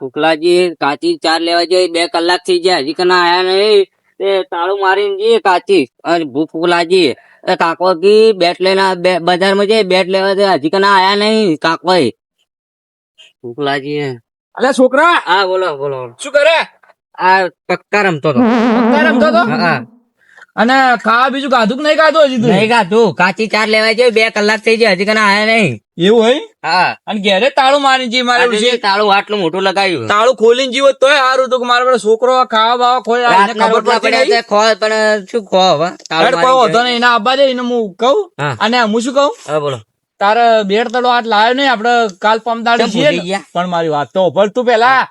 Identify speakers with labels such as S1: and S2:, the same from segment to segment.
S1: ફૂકલાજી કાચી ચાર લેવા જઈએ 2 કલાક થઈ ગયા હજી કના આયા નહીં તે તાળું મારીને જઈએ કાચી અને ફૂકલાજી કાકો કી બેટ લઈને બજારમાં જઈએ બેટ લેવા જઈએ હજી કના આયા નહીં કાકો ફૂકલાજી
S2: અલે છોકરા,
S1: હા બોલો બોલો
S2: શું કરે?
S1: આ પક્કા રમતો હતો
S2: પત્તા રમતો તો?
S1: હા
S2: અને ખાવા બીજું ખાધું કે નહીં ખાધું હજી તું?
S1: નહીં ખાધું કાચી ચાર લેવા જઈએ 2 કલાક થઈ ગયા હજી કના આયા નહીં
S2: એવું હોય?
S1: હા
S2: અને ઘેરે તાળું મારી જી મારે
S1: આજે જે તાળું આટલું મોટું લગાવ્યું
S2: તાળું ખોલીને જીવો તોય સારું હતું કે મારો પેલો છોકરો ખાવા બાવા ખોય એને
S1: રાતના
S2: ખબર
S1: રોટલા
S2: પડતી
S1: પડ્યા
S2: નહીં.
S1: છે ખોળ પણ શું ખો હવે તાળું
S2: હેડ કોઈ
S1: મારી
S2: વાંધો નહીં, એના આબા દે એને હું કહું.
S1: હા.
S2: અને હું શું કહું,
S1: હા બોલો
S2: તારે બેટ તળો હાથ લાવ્યો નહીં, આપડે કાલ પમદાડી
S1: કેમ
S2: છીએ
S1: ભૂલી
S2: ને?
S1: ગયા?
S2: પણ મારી વાત તો ભર તું પેલા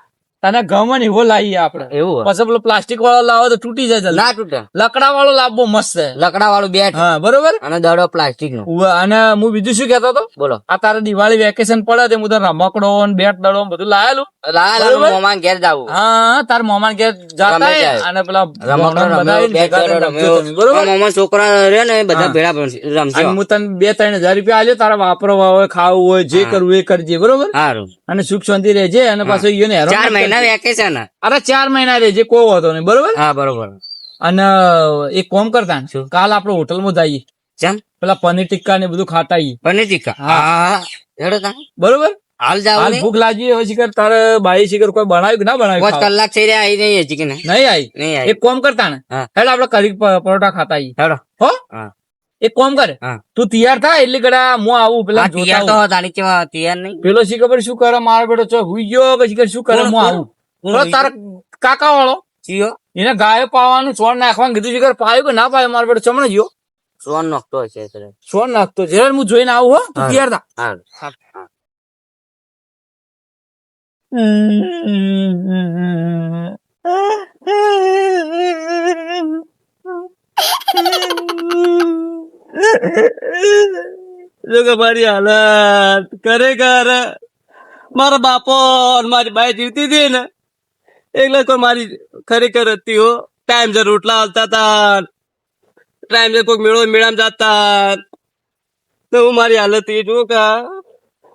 S2: તને ગમે ને એવો લાવીએ આપડે.
S1: એવું હે?
S2: પછી પેલો પ્લાસ્ટિક વાળો લાવો તો તૂટી જાય જલ્દી.
S1: ના તૂટે
S2: લકડા વાળો લાવવો મસ્ત છે.
S1: લકડા વાળું બેટ
S2: હા બરોબર.
S1: અને દડો પ્લાસ્ટિક નો
S2: ઉવ્વ, અને હું બીજું શું કેતો હતો,
S1: બોલો
S2: આ તારે દિવાળી વેકેશન પડે તે હું તને રમકડો ને બેટ દડો ને બધું લાયેલું.
S1: લાલ મોમાં ઘેર જાવું
S2: હા તાર મોમાન ઘેર જાતા
S1: રમે
S2: હોય
S1: જાય.
S2: અને પેલા
S1: રમકડો
S2: ભોણો બધા
S1: રમ્યો, બેટ
S2: ભેગા
S1: દડો
S2: થઈને રમજો તમે,
S1: રમ્યો.
S2: બરોબર.
S1: મામા છોકરા રે ને એ બધા
S2: હા.
S1: ભેળા
S2: અને
S1: રમશે
S2: હું તને 2-3 હજાર રૂપિયા આલ્યો, તારે વાપરવા હોય ખાવું હોય જે
S1: હા.
S2: કરવું એ કરજે, બરોબર.
S1: સારું
S2: અને સુખ શાંતિ રહેજે અને પાછો ઈયોને હેરાન
S1: 4
S2: મત
S1: મહિના
S2: કરજે.
S1: વેકેશન
S2: અરે 4 મહિના રહેજે, કોઈ વાંધો નહીં, બરોબર.
S1: હા બરોબર
S2: અને એક કોમ કરતા
S1: શું?
S2: કાલ આપડે હોટલમાં જઈએ,
S1: ચમ
S2: પેલા પનીર ટિક્કા ને બધું ખાતા આવીએ,
S1: પનીર ટીક્કા
S2: હા.
S1: હા હેડો તા
S2: બરોબર.
S1: હાલ જાવ
S2: હાલ ભૂખ લાગી હવે શિખર તારે બાઈ શિખર કોઈ બનાવ્યું કે ના
S1: 5
S2: બનાવ્યું?
S1: કલાક થઈ રહ્યા આવી નહીં હજી કે નહીં
S2: નહીં આવી.
S1: નહીં આવી
S2: એક કોમ કરતા ને
S1: હા.
S2: હેડ આપડે કરી પરોઠા ખાતા આવીએ,
S1: હેડો
S2: હો.
S1: હા
S2: એક કોમ કરે,
S1: હા
S2: તું તૈયાર થાય એટલે કડા હું આવું પેલા
S1: હા,
S2: જોતા
S1: તૈયાર તો
S2: આવું.
S1: તારી કેવા તૈયાર નહીં
S2: પેલો શી ખબર શું કરે, મારો બેટો ચો હુઈ ગયો કે શિખર શું કરે,
S1: કોણ,
S2: હું
S1: કોણ?
S2: આવું.
S1: કોણ
S2: પેલો
S1: હુઈ
S2: તારા કાકા વાળો
S1: ચિયો
S2: એને ગાયો પાવાનું છોડ નાખવાનું કીધું, શિખર પાયું કે ના પાયું, મારો બેટો ચમણે ગયો
S1: સોન નોખતો હશે એટલે.
S2: છોડ નાખતો જયારે હું જોઈને આવું, હો તું
S1: હા.
S2: તૈયાર થા.
S1: હારું.
S2: જો કે મારી હાલત ખરેખર મારા બાપો અને મારી બાઈ જીવતી હતી ને એટલે કોઈ મારી ખરેખર હતી હો. ટાઈમ છે રોટલા હાલતા હતા, ટાઈમ છે કોઈ મેળામાં જતા, તો હું મારી હાલત એ જો કે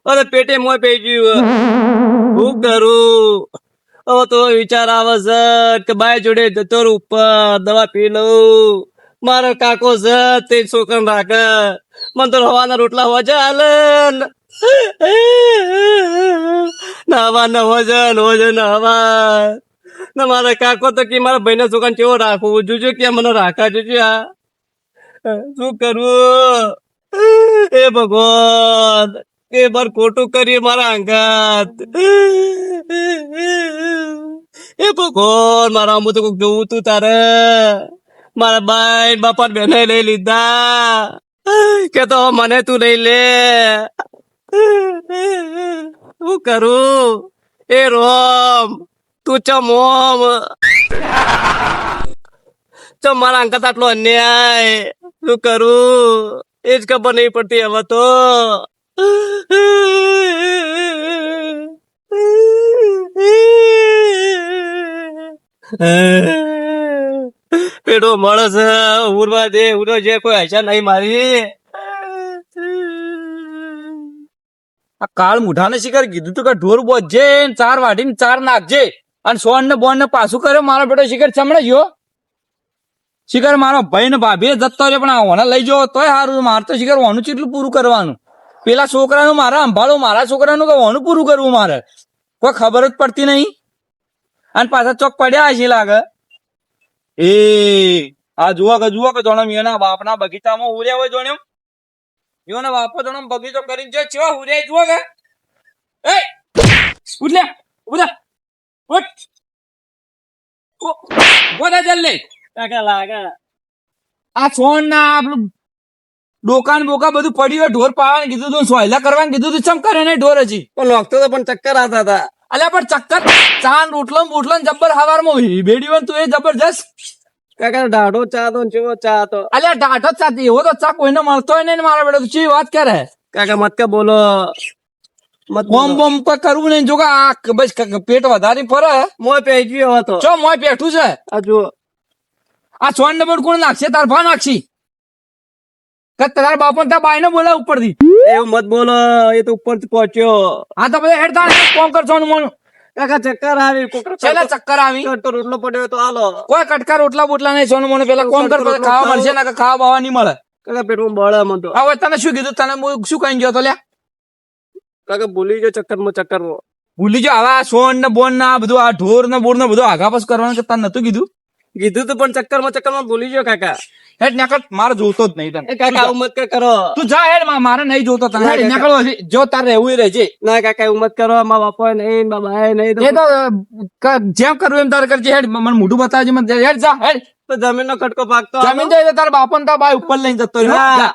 S2: અરે પેટે મોય પઈ ગયું, શું કરું હવે. તો વિચાર આવે છે કે બાઈ જોડે જતો રહું ઉપર દવા પી લઉં. મારો કાકો છે તે છોકરા રાખે, મને તો હવાના રોટલા હોવા છે હાલે નાવા ન હોજે નાવા ને. મારા કાકો તો કે મારા ભાઈ ના છોકરા કેવો રાખવું જોજો કે મને રાખા જોજો. આ શું કરવું એ ભગવાન, એ બર ખોટું કરીએ મારા અંગાત. એ ભગવાન મારા આમ તો કોક જોવું તું તારે. મારા બાઈ બાપા બેને લઈ લીધા કે તો મને તું લઈ લે. શું કરું એ રોમ, તું ચમ ઓમ ચમ મારા અંકત આટલો અન્યાય. શું કરું એ જ ખબર નહીં પડતી હવે તો. પેટો મળે છે ઉરવા દે, ઉરો જે કોઈ આશા નહીં મારી. આ કાળ મુઠાને શિકાર કીધું તું કે ઢોર બોજે 4 વાઢીને 4 નાખજે અને સોન ને બોન ને પાછું કરે. મારો બેટો શિકાર ચમડે ગયો, શિકાર મારો ભાઈ ને ભાભી જતો રહ્યો, પણ આ ઓને લઈ જાઓ તોય સારું. મારે તો શિકાર ઓનું કેટલું પૂરું કરવાનું, પેલા છોકરાનું મારે સંભાળવું, મારા છોકરાનું કે ઓનું પૂરું કરવું મારે, કોઈ ખબર જ પડતી નહીં. અને પાછા ચોક પડ્યા છે લાગે. એ આ જુઓ કે જોણમ એના બાપના બગીચામાં ઉર્યા હોય, જોણ્યો એના બાપો જોણમ બગીચો કરીને જે ચેવા ઉર્યા જુઓ કે. એ ઉઠ લે, ઉઠ ઉઠ બોલા જલ્દી કાકા લાગે. આ છોડ ના આપણું ડોકાન બોકા બધું પડ્યું હોય, ઢોર પાવાનું કીધું તું, સોયલા કરવાનું કીધું તું, ચમ કરે નહીં ઢોર હજી.
S1: નોખતો તો પણ ચક્કર આવતા હતા.
S2: અલ્યા પણ ચક્કર ચાંદ ઉઠલો ઉઠલો જબ્બર હવારમાં બેડી તું એ જબરજસ્ત.
S1: કાકા ડાઢો ચા તો ચેવો ચા તો.
S2: અલ્યા ડાઢો ચા એવો તો ચા કોઈને મળતો હોય નહીં મારા બેટો. ચી વાત કરે
S1: કાકા મત કે બોલો,
S2: બોમ બોમ કોઈ કરવું નહીં. જો કે આ બસ પેટ વધારી ફરે
S1: મોય પઈ ગયો હતો.
S2: ચો મોય પેઠું છે.
S1: આ જુઓ
S2: આ છોડ ને બોટ કોણ નાખશે, તાર ભા નાખશી કે તારા બાપો તાર બાઈ ને બોલા ઉપર થી.
S1: એવું મત બોલો, એ તો ઉપર પહોંચ્યો.
S2: હા તો બધા હેડ તાર કોમ કરશો મોનું
S3: કાકા ચક્કર આવી
S2: છેલ્લા ચક્કર આવી
S3: તો રોટલો પડ્યો તો હાલો
S2: કોઈ કટકા રોટલા બોટલા નહીં સોનું મને પેલા કોમ કર પછી ખાવા મળશે ને ખાવા બાવા નહીં મળે
S3: કાકા પેટમાં બળે મને તો
S2: હવે તને શું કીધું તને હું શું કહી ગયો તો લ્યા
S3: કાકા ભૂલી ગયો ચક્કરમાં
S2: ભૂલી જો હવે આ સોન ને બોન ને આ બધું આ ઢોર ને બોર ને બધું આઘાપસ કરવાનું કે તને નતું કીધું
S3: કીધું તું પણ ચક્કરમાં ભૂલી ગયો કાકા
S2: હેડ નીકળ મારે જોતો જ નહીં તને
S3: એ કાકા આવું મત કરો
S2: તું જા હેડ મારે નહીં જોતો તને હેડ નીકળો જો તારે રહેવું રહેજે
S3: ના કાકા એવું મત કરો મારા બાપા નહીં મારા ભાઈ નહીં
S2: એ તો જેમ કરવું એમ તારે કરજે હેડ મને મોઢું બતાવજે મને હેડ જા હેડ
S3: તો જમીનનો કટકો પાકતો
S2: જમીન જાય તારા બાપા ને તારા બાઈ ઉપર લઈને જતો રહ્યો જા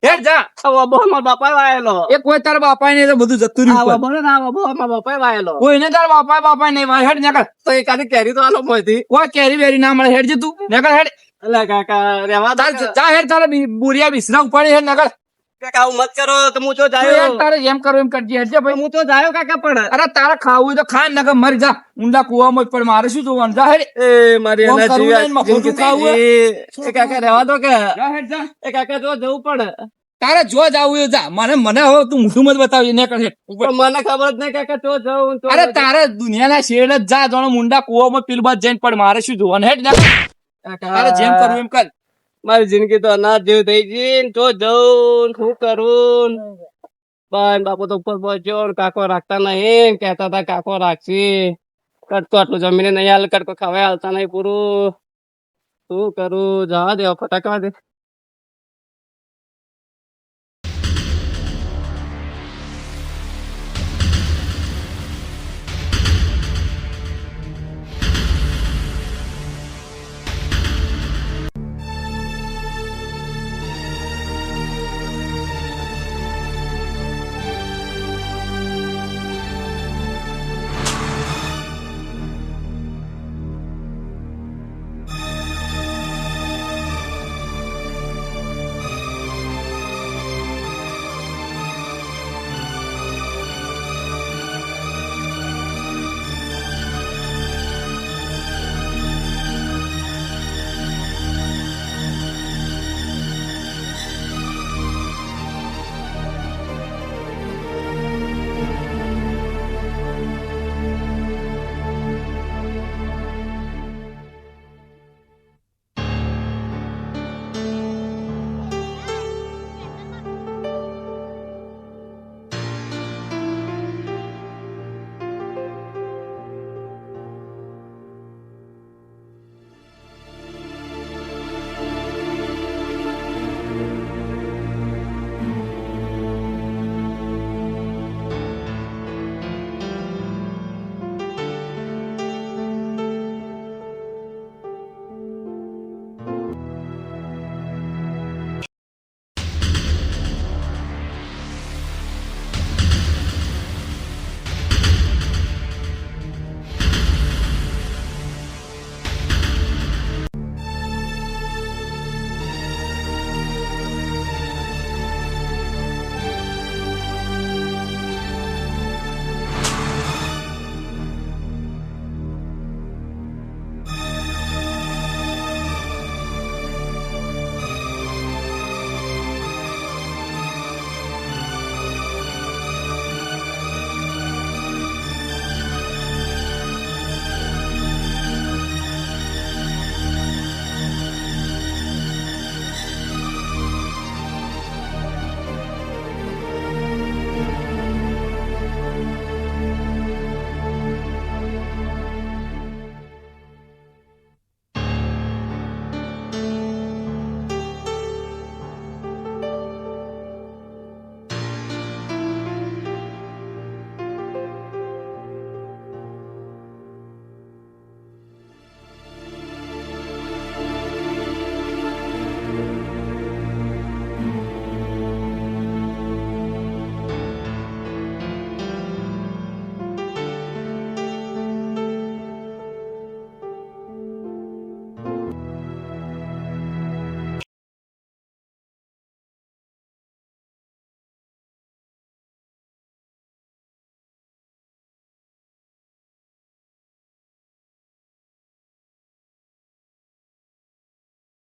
S2: હેડ જા
S3: મારા બાપા વાયેલો
S2: એ કોઈ તારા બાપા નહીં તો બધું જતું રહ્યું ઉપર.
S3: બોલો ના મારા બાપા વાયેલો
S2: કોઈને તારા બાપા નહીં વાય હેડ નીકળ
S3: તો એક આધી કેરી તો આલો મોયથી
S2: કોઈ કેરી વેરી ના મળે હેડ જે તું નીકળ હેડ
S3: અલા કાકા રેવા દો
S2: જા હેડ તારા બોરિયા બિસરા ઉપાડી હેડ નીકળ
S3: કાકા આવું મત કરો તો હું તો
S2: તું
S3: જાયો
S2: હેડ તારે જેમ કરવું એમ કરજે હેડ જે ભાઈ
S3: હું તો જાયો કાકા પણ
S2: અરે તારે ખાવું હોય તો ખા ને નકર મરી જા ઊંડા કુવામાં જ પડે મારે શું જોવાનું જા હેડ
S3: એ મારી
S2: કોમ
S3: એના
S2: કરવું
S3: જીવા
S2: નહીં ને મફત
S3: જિંદગી
S2: ખાવું
S3: થઈ. એ કાકા રેવા દો કે
S2: જા હેડ જા
S3: એ કાકા જો જવું પડે
S2: તારે જો જાવું એ જા મને હવે તું મોઢું મત બતાવજે નીકળ હેડ ઉપર.
S3: પણ મને ખબર જ નહીં કાકા તો જવું તો
S2: અરે તારે દુનિયાના શેડ જ જા જાણો મુંડા કુવામાં પીલ બાદ જઈને પડ મારે શું જોવાનું હેડ નીકળ તારે જેમ કરવું એમ કર
S3: મારી જિંદગી તો અનાજ જેવી થઈ ગઈ ને તો જવું શું કરું પણ બાપુ તો ઉપર પહોંચ્યો ને કાકો રાખતા નહીં કહેતા હતા કાકો રાખશી કટકો આટલું જમીને નહીં હાલ કટકો ખાવા હાલતા નહીં પૂરું શું કરું જવા દે ફટાકવા દે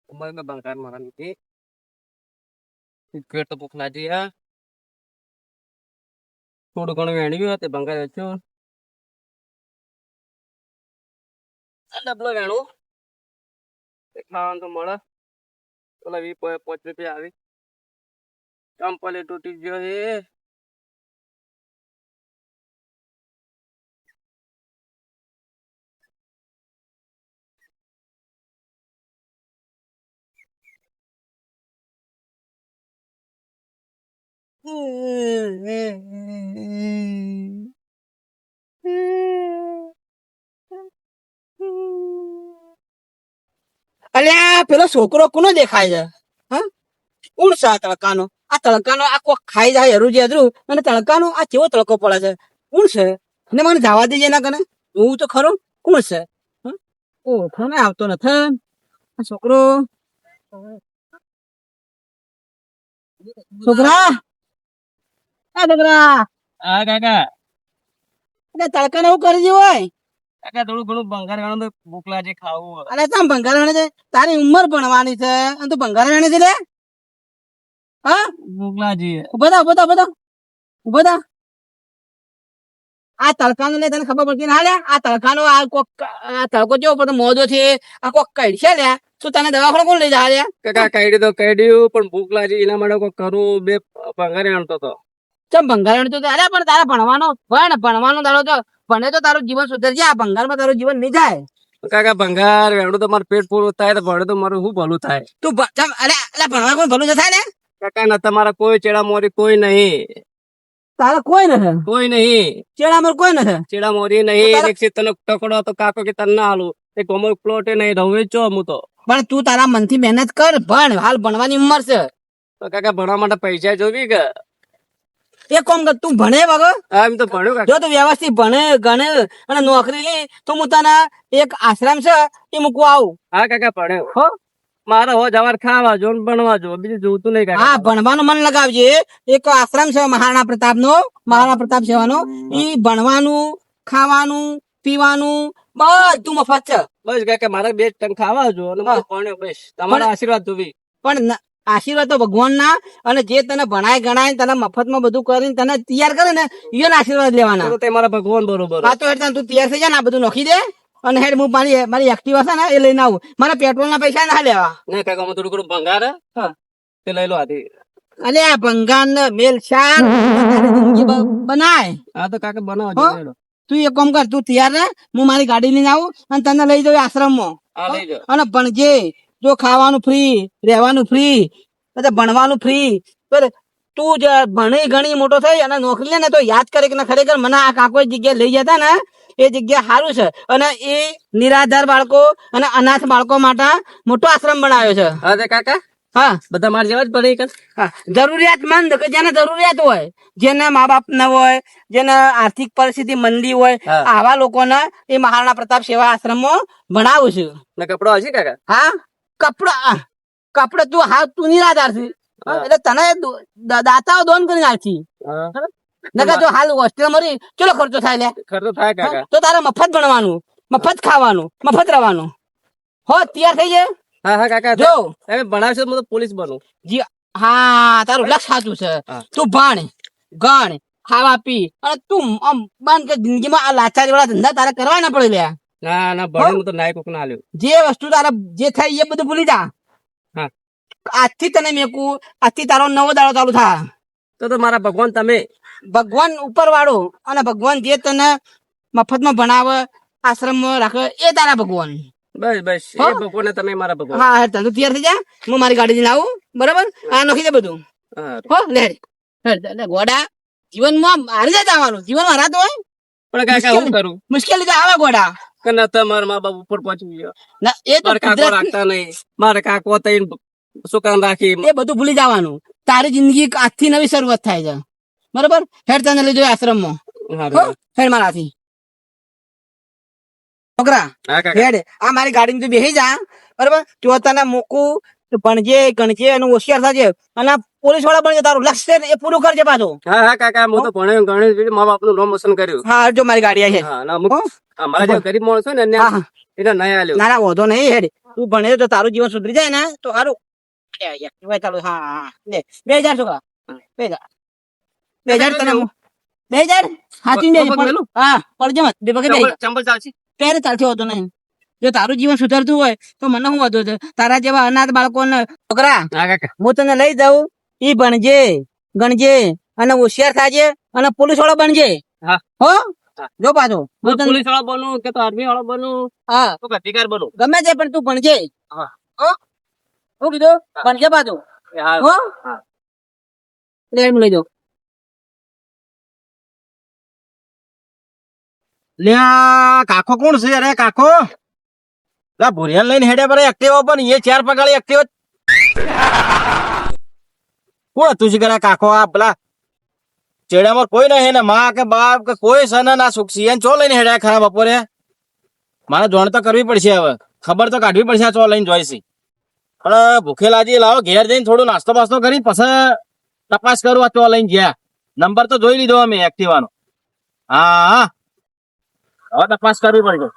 S3: ઉંમરમાં બંકાર મારા લીધી ઘેર તો ભૂખ લાગી થોડું ઘણું વેણ્યું તે બંગાર વેચ્યો આ ડબલો વેણું ખાવાનું તો મળે. ઓલા 5 રૂપિયા આવી ચંપલે તૂટી ગયો છે.
S4: અલ્યા પેલો છોકરો કોનો દેખાય છે? હા, કોણ છે આ તડકાનો? આ તડકાનો આ કોક ખાઈ જાય હરું જેદરું અને તડકાનો આ કેવો તડકો પડે છે? કોણ છે? ને મને જવા દેજે ના કને હું તો ખરો કોણ છે? ઓળખો ને આવતો નથી આ છોકરો. છોકરા આ છોકરા
S3: હા કાકા,
S4: એટલે તડકાને એવું કરી દે હોય.
S3: કાકા થોડું ઘણું ભંગાર વેણું તો ભૂખ લાગે ખાવું.
S4: અરે તમે ભંગાર વેણે છે? તારી ઉંમર ભણવાની છે અને તું ભંગાર વેણે છે લે? હા,
S3: ભૂખ લાગી.
S4: ઉભા થા ઉભા થા ઉભા થા ઉભા થા. આ તડકાનો લે તને ખબર પડતી ના લે? આ તડકાનો આ કોક આ તડકો જેવો બધો મોજો છે. આ કોક કઈ છે લે? તું તને દવાખાને કોણ લઈ જા લે?
S3: કાકા કાઢી તો કાઢ્યું પણ ભૂખ લાગી એના માટે કોઈ કરું. બે ભંગાર વેણતો તો.
S4: ચમ ભંગાર વેણતો તો? અરે પણ તારા ભણવાનો તારો તો ભણે તો તારું જીવન સુધરશે. આ ભંગારમાં તારું જીવન નહીં જાય.
S3: કાકા ભંગાર વેણું તો મારું પેટ પૂરું થાય તો ભણે તો મારું શું ભલું થાય.
S4: તું ચમ અરે એટલે ભણવા કોઈ ભલું ન થાય ને?
S3: કાકા ના તમારા કોઈ ચેડા મોરી કોઈ નહીં.
S4: તારે કોઈ નથી?
S3: કોઈ નહીં.
S4: ચેડામાં કોઈ નથી?
S3: ચેડા મોરી નહીં. એક તને ટકડો તો કાકો કે તને ના હાલું. એક અમર પ્લોટે નહીં રહું છો હું તો.
S4: પણ તું તારા મનથી મહેનત કર. ભણ, હાલ ભણવાની ઉંમર છે.
S3: તો કાકા ભણવા માટે પૈસા જોવી કે?
S4: એક કામ કર, તું ભણે વગર
S3: હા એમ તો ભણ્યું કાકા.
S4: જો તું વ્યવસ્થિત ભણે ગણે અને નોકરી લે તો હું તને એક આશ્રમ છે એ મૂકવા આવું.
S3: હા કાકા ભણ્યો.
S4: હો
S3: મારે હો જવાર ખાવા જો ને ભણવા જો બીજું જોતું નહીં કાકા.
S4: હા, ભણવાનું મન લગાવજે. એક આશ્રમ છે મહારાણા પ્રતાપ નો, મહારાણા પ્રતાપ સેવાનો. ઈ ભણવાનું, ખાવાનું, પીવાનું બધું મફત છે.
S3: બસ કાકા મારે 2 ટંક ખાવા જો અને મારે ભણ્યો બસ. તમારા આશીર્વાદ જોવી.
S4: પણ આશીર્વાદ તો ભગવાન ના અને જે તને ભણાય ગણાય તને મફતમાં બધું કરીને તને તૈયાર કરે ને એના આશીર્વાદ લેવાના.
S3: તો તે મારા ભગવાન બરોબર.
S4: હા તો એટલે તું તૈયાર થઈ જા ને આ બધું નોખી દે અને હેડ હું મારી એક્ટિવા છે ને એ લઈને આવું. મારા પેટ્રોલ ના પૈસા ના લેવા.
S3: ના કાકા હું થોડું ઘણું ભંગાર
S4: હા
S3: તે લઈ લો આથી.
S4: અલે આ ભંગાર ને મેલ શાક બનાય.
S3: હા તો કાકા બનાવો
S4: હો?
S3: જો.
S4: તું એક કામ કર, તું તૈયાર રહે, હું મારી ગાડી લઈને આવું અને તને લઈ જાઉં આશ્રમમાં.
S3: હા લઈ જાઓ.
S4: અને ભણજે. જો ખાવાનું ફ્રી, રહેવાનું ફ્રી, ભણવાનું ફ્રી. તું જ ભણી ઘણી મોટો થઈ અને નોકરી લે ને તો યાદ કરે કે ના ખરેખર મને આ કાકો જગ્યાએ લઈ જતા ને એ જગ્યા સારું છે. અને એ નિરાધાર બાળકો અને અનાથ બાળકો માટે મોટો આશ્રમ બનાવ્યો છે.
S3: હા તે કાકા
S4: હા
S3: બધા મારા જેવા જ ભણી કે?
S4: હા, જરૂરિયાતમંદ કે જેને જરૂરિયાત હોય, જેને મા બાપ ના હોય, જેને આર્થિક પરિસ્થિતિ મંદી હોય,
S3: હા.
S4: આવા લોકોને એ મહારાણા પ્રતાપ સેવા આશ્રમમાં ભણાવું છું.
S3: ને કપડો હશે કાકા?
S4: હા, કપડા તું હા તું નિરાધાર છે
S3: હા.
S4: એટલે તને દાતાઓ દોન કરી નાખી.
S3: હા
S4: નકર જો હાલ હોસ્ટેલ મરી ચલો ખર્ચો થાય લે.
S3: ખર્ચો થાય કાકા.
S4: તો તારે મફત ભણવાનું, મફત ખાવાનું, મફત રહેવાનું. હો તૈયાર થઈ જાય.
S3: હા હા કાકા
S4: જો
S3: તમે ભણાવશો હું તો પોલીસ બનું.
S4: જી હા, તારું લક્ષ સાચું છે.
S3: હા.
S4: તું ભણ ગણ ખાવા પી અને તું આમ બંધ કે જિંદગીમાં આ લાચારી વાળા ધંધા તારે કરવા ના પડે લ્યા.
S3: ના ના ભણે હું તો નાય કોક ના લ્યો.
S4: જે વસ્તુ તારે જે થાય એ બધું ભૂલી જા.
S3: હા.
S4: આજથી તને મેકું, આજથી તારો નવો દાડો ચાલુ થાય.
S3: તો મારા ભગવાન તમે.
S4: ભગવાન ઉપર વાળો અને ભગવાન જે તને મફતમાં ભણાવે આશ્રમમાં રાખે એ તારા ભગવાન.
S3: બસ બસ
S4: હો?
S3: એ ભગવાન તમે મારા ભગવાન.
S4: હા હેડ તું તૈયાર થઈ જા, હું મારી ગાડી લઈને આવું. બરાબર, આ નોખી દે બધું.
S3: હા.
S4: હો લે હેડ ગોડા જીવનમાં હારી જાય જવાનું. જીવનમાં હરાતો હોય
S3: પણ કાકા હું કરું?
S4: મુશ્કેલી તો આવે ગોડા.
S3: કે ના તમારા મા બાપ ઉપર પહોંચી ગયો.
S4: ના એ તો
S3: મારે કાકો
S4: કુદરત
S3: રાખતા નહીં. મારે કાકો તઈને સુકાન રાખી.
S4: એ બધું ભૂલી જવાનું. તારી જિંદગી આજથી નવી શરૂઆત થાય છે. બરોબર, હેડ તને લઈ જાય આશ્રમમાં.
S3: હારું.
S4: હો હેડ મારાથી. છોકરા
S3: હા કાકા.
S4: હેડ આ મારી ગાડી તું બેસી જા. બરોબર, જો તને મૂકું તો ભણજે ગણજે અને હોશિયાર થજે અને પોલીસ વાળા બનજે. તારું લક્ષ્ય એ પૂરું કરજે પાછું.
S3: હા હા કાકા હું તો ભણ્યો ગણ્યું મા બાપ નું નામ રોશન કર્યું.
S4: હા જો મારી ગાડી આવી છે.
S3: હા ના અમુક
S4: હો?
S3: અમારા જેવા ગરીબ માણસો ને એને
S4: હા હા
S3: એને નહીં આલ્યો.
S4: ના ના વાંધો નહીં. હેડ તું ભણે તો તારું જીવન સુધરી જાય ને તો સારું. ચાલો હા હા લે 2000 છોકરા 2000 તને 2000 હાચી
S3: પગ મેલું?
S4: હા પડજે મત બે પગે બે
S3: ચંપલ ચાલશે?
S4: પહેરે ચાલશે હોતો નહીં. જો તારું જીવન સુધરતું હોય તો મને શું વાંધો છે? તારા જેવા અનાથ બાળકોને છોકરા
S3: હા કાકા
S4: હું તને લઈ જાઉં, ઈ ભણજે ગણજે અને હોશિયાર થાજે અને પોલીસ વાળો બનજે.
S3: હા.
S4: હો જો પાછો હું તને
S3: પોલીસ વાળો બનું કે તો આર્મી વાળો બનું
S4: હા
S3: તો અધિકાર બનું.
S4: ગમે તે પણ તું ભણજે.
S3: હા.
S4: હો શું કીધું? ભણજે પાછો.
S3: હા
S4: હો
S3: હા.
S4: લે એમ લઈ જાઉં.
S2: લ્યા કાકો કોણ છે? અરે કાકો લા ભુરિયાન લઈને હેડે પર એક્ટિવા પર એ ચાર પગાળી એક્ટિવા કોણ હતું છે? કાકો આ પેલા ચેડામાં કોઈ નહીં ને માં કે બાપ કે કોઈ છે ને ના સુખ સિયન ચો લઈને હેડ્યા ખરા બપોરે. મારે જોણ તો કરવી પડશે, હવે ખબર તો કાઢવી પડશે આ ચો લઈને જોઈશી. પણ ભૂખે લાજી લાવો ઘેર જઈને થોડું નાસ્તો બાસ્તો કરી પછી તપાસ કરું આ ચો લઈને ગયા. નંબર તો જોઈ લીધો અમે એક્ટિવાનો. હા હા હવે તપાસ કરવી પડશે.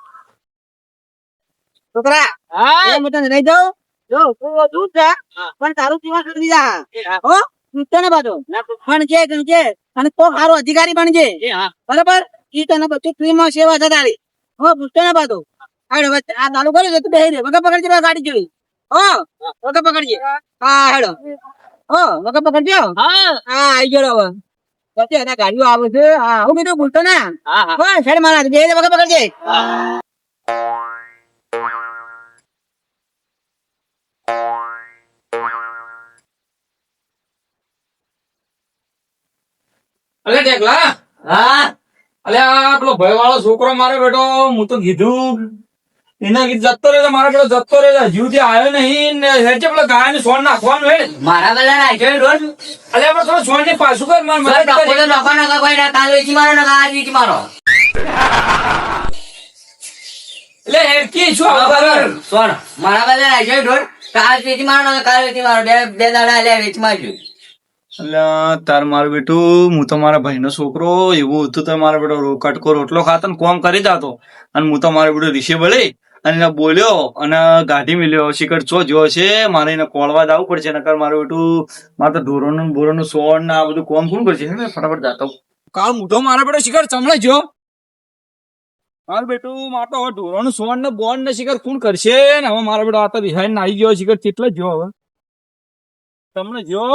S4: છોકરા
S3: હા
S4: એ હું તને લઈ જાઉં. જો તું દૂર છે પણ તારું જીવન સુધરી જા. હો તૂટતો ને પાછો ભણજે ગણજે અને તો સારો અધિકારી બનજે.
S3: હા
S4: બરાબર? ઈ તને બધું ફ્રીમાં સેવા છે તારી. હો પૂછતો ને પાછો હેડો હવે આ ચાલુ કર્યું છે તું બેહી રે વગર પકડજે પેલા ગાડી જોઈ. હો વગર પકડજે. હા હેડો હો વગર પકડજો.
S3: હા
S4: હા આઈ ગયો હવે પછી એના ગાડીઓ આવે છે. હા હું કીધું ભૂલતો ના.
S3: હા
S4: હો સાઈડ મારા બેહી રે વગર પકડજે.
S2: અલે ટેકલા
S1: હા
S2: અલે આ પેલો ભય વાળો છોકરો મારે બેટો હું તો કીધું એના કીધું જતો રહે મારા પેલો જતો રહે જીવ થી આવ્યો નહીં ને હેચે પેલો ગાય ને સોન નાખવાનું હે.
S1: મારા પેલા નાખ્યો રોજ
S2: અલે આપણે થોડો સોન ને પાછું કર માર મદદ
S1: નખો
S2: કરી.
S1: તો નખો નખો કોઈ ના કાલ વેચી મારો ને આજ વેચી મારો
S2: એટલે હેરકી શું ખબર?
S1: સોન મારા પેલા નાખ્યો રોજ કાલ વેચી મારો ને કાલ વેચી મારો બે દાડા લે વેચી મારજો.
S2: અલ્યા તાર મારું બેટું હું તો મારા ભાઈનો છોકરો એવું હતું તો મારો બેટો કટકો રોટલો ખાતો ને કોમ કરી જાતો અને હું તો મારો બેટો રીશે બળી અને એને બોલ્યો અને ગાઢી મિલ્યો શિખર ચો જો છે મારે એને કોળવા જવું પડશે નકર મારું બેટું મારે તો ઢોરોનું બોરોનું સોણ ને આ બધું કોમ કોણ કરશે હે ફટાફટ જાતો કાળ મૂઠો મારો બેટો શિખર ચમડે જો મારું બેટું મારે તો હવે ઢોરોનું સોણ ને બોન ને શિખર કોણ કરશે ને હવે મારો બેટો આ તો રિહાઈ આવી ગયો શિખર કેટલા જો હવે તમને જો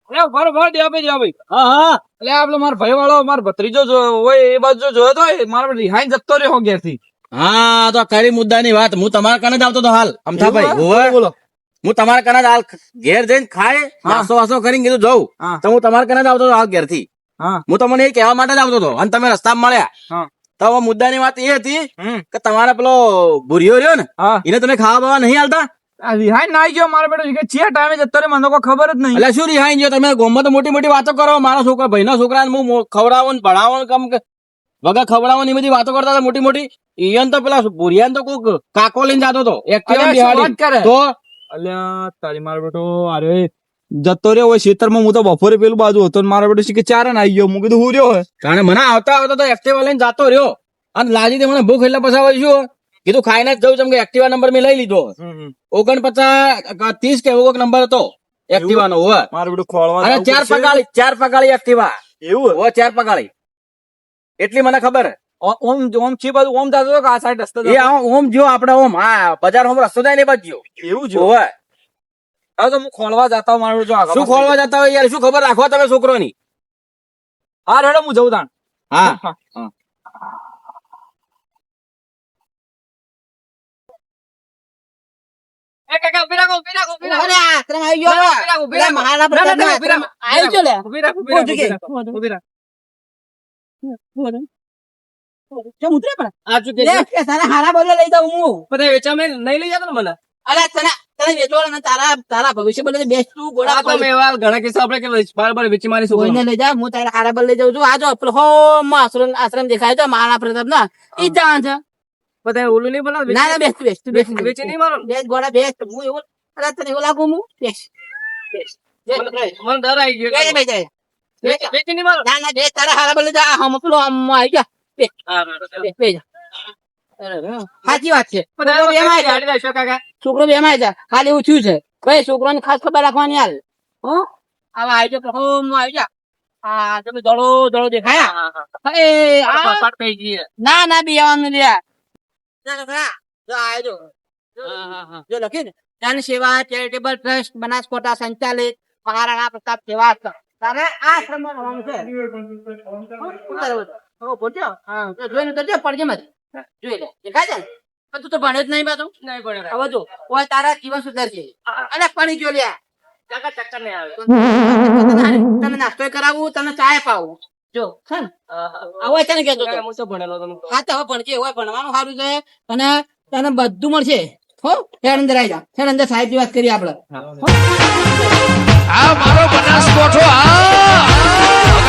S2: અરે બરોબર દેવા ભાઈ. હા હા એટલે આપડે મારો ભાઈ વાળો મારો ભત્રીજો હોય એ બાજુ જોયો તો મારો રિહાઈ જતો રહ્યો ઘેર થી.
S5: હા તો ખરી મુદ્દાની વાત હું તમારા કને જ આવતો તો હાલ અમથાભાઈ
S2: બોલો બોલો.
S5: હું તમારા કને જ હાલ ઘેર જઈને ખાય નાસ્તો વાસ્તો કરીને કીધું જઉં
S2: હા.
S5: તો હું તમારા કને જ આવતો હતો હાલ ઘેર થી.
S2: હા
S5: હું તમને એ કહેવા માટે જ આવતો હતો અને તમે રસ્તામાં મળ્યા.
S2: હા.
S5: તો હવે મુદ્દાની વાત એ હતી
S2: હમ.
S5: કે તમારા પેલો ભૂરિયો રહ્યો ને
S2: હા
S5: એને તમે ખાવા બાવા નહીં હાલતા.
S2: આ રિહાઈ ના આવી ગયો મારો બેટો શિખર છે ટાઈમે જતો રહ્યો મને તો કોઈ ખબર જ નહીં.
S5: એટલે શું રિહાઈ ગયો તમે ગોમમાં તો મોટી મોટી વાતો કરો મારા છોકરા ભાઈના છોકરાને હું ખવડાવો ને ભણાવો ને કમ વગર ખવડાવો ને એ બધી વાતો કરતા હતા મોટી મોટી. ઈયન તો પેલા ભૂરિયાને તો કોક કાકો લઈને જતો હતો એક્ટિવા
S2: અલ્યા, શું વાત
S5: બિહાડી.
S2: કરે?
S5: તો
S2: અલ્યા તારી મારો બેટો અરે જતો રહ્યો હોય ખેતરમાં હું તો બપોરે પેલું બાજુ હતો ને મારો બેટો શિખર ચારે ને આવી ગયો હું કીધું હું રહ્યો હોય.
S5: જાણે મને આવતા આવતા તો એક્ટિવા લઈને જતો રહ્યો અને લાજી મને ભૂખ એટલે પછી હવે શું કીધું ખાઈને જ જવું છે, એમ કે એક્ટિવા નંબર મેં લઈ લીધો 49 કે એવો કોઈક નંબર હતો એક્ટિવા નો. હોય
S2: મારો બેટો ખોળવા
S5: અને
S2: જવું પડશે.
S5: 4 પગાળી એક્ટિવા.
S2: એવું
S5: હોય 4 પગાળી એટલી મને ખબર.
S2: ઓમ ઓમ છે બાજુ ઓમ જાતો હતો કે આ સાઈડ રસ્તો
S5: એ ઓમ જો આપડે ઓમ હા બજાર ઓમ રસ્તો જાય ને એ બાજુ
S2: એવું જો
S5: હોય.
S2: હવે તો હું ખોળવા જતા હોઉં, મારો જો આગળ
S5: શું ખોલવા જતા હોય યાર, શું ખબર રાખવા તમે છોકરોની.
S2: હા રેડો હું જઉં તાણ.
S5: હા
S3: એ કાકા ઉભી રાખો ઉભી રાખો ઉભી રાખો
S4: અરે આશ્રમ આવી ગયો
S3: ઉભી રાખો, ઉભી રાખો.
S4: મહારાણા
S3: ના, ના, ના,
S4: પ્રતાપનો
S3: ઉભી રાખો.
S4: આશ્રમ આવી ગયો લે.
S3: ઉભી રાખો ઉભી રાખો,
S4: ઉભી
S3: ઉભી રાખો ઉભી રાખો.
S4: કેમ ઉતરે પણ?
S3: આ શું કે
S4: લે,
S3: છે?
S4: કે તારા હારા બોલે લઈ જાઉં હું.
S3: બધા વેચામાં નહીં લઈ જતો ને મને.
S4: અરે તને વેચવાના ને તારા ભવિષ્ય બોલે બેસ્ટ તું ગોળા
S3: આ તો મેં એવા ઘણા કિસ્સા આપણે કે બાર વેચી મારી છોકરો.
S4: કોઈને લઈ જા, હું તારા હારા બોલે લઈ જાઉં છું. આ જો પેલો હો આશ્રમ દેખાય તો મહારાણા પ્રતાપ ના ઈ જાણ છે.
S3: બધા ઓલું નહીં બનાવ
S4: ના ના બેસ્ટ
S3: વેચી નહીં મારો.
S4: બેસ્ટ ગોળા બેસ્ટ. હું એવું અરે તને એવું લાગુ હું બેસ્ટ
S3: મને ડર આવી ગયો. વેચી નહીં મારો.
S4: ના ના બે તારા હારા બોલે જા હમ પેલો આમ આવી જા
S3: હા,
S4: બે જા. સાચી વાત છે.
S3: બધા
S4: છોકરો બેમાય જા.
S3: ગાડી રાખશો કાકા.
S4: છોકરો બેમાય જા. હાલ એવું થયું છે ભાઈ, છોકરાને ખાસ ખબર રાખવાની હાલ. હો આવા આવી જા હમ આવી જા. હા તમે દડો દેખાયા.
S3: હા, હા.
S4: એ આ
S3: પાટ થઈ ગઈ.
S4: ના ના બી આવવાનું લ્યા. જો આયો જો. જો લખ્યું ને જન સેવા ચેરિટેબલ ટ્રસ્ટ બનાસકોટા સંચાલિત મહારાણા પ્રતાપ સેવા આશ્રમ. તારે આ આશ્રમમાં રહેવાનું છે. બોલજો હા તો જોઈને તો જો પડજે મત જોઈ લે દેખાય છે ને? પણ તું તો ભણ્યો જ નહીં પાછું.
S3: નહીં પડે
S4: હવે જો ઓય તારા જીવન સુધરશે અને પાણી જો લ્યા
S3: ચક્કર નહીં આવે
S4: તને નાસ્તો કરાવું તને ચાય પાવું જો છે ને હવે તને કહેતો હતો.
S3: હું તો ભણેલો હતો
S4: હા તો હવે ભણજે હવે ભણવાનું સારું છે અને તને બધું મળશે હો હેડ અંદર આવી જા હેડ અંદર સાહેબ ની વાત કરીએ આપડે
S2: આ મારો બનાસકોઠો આ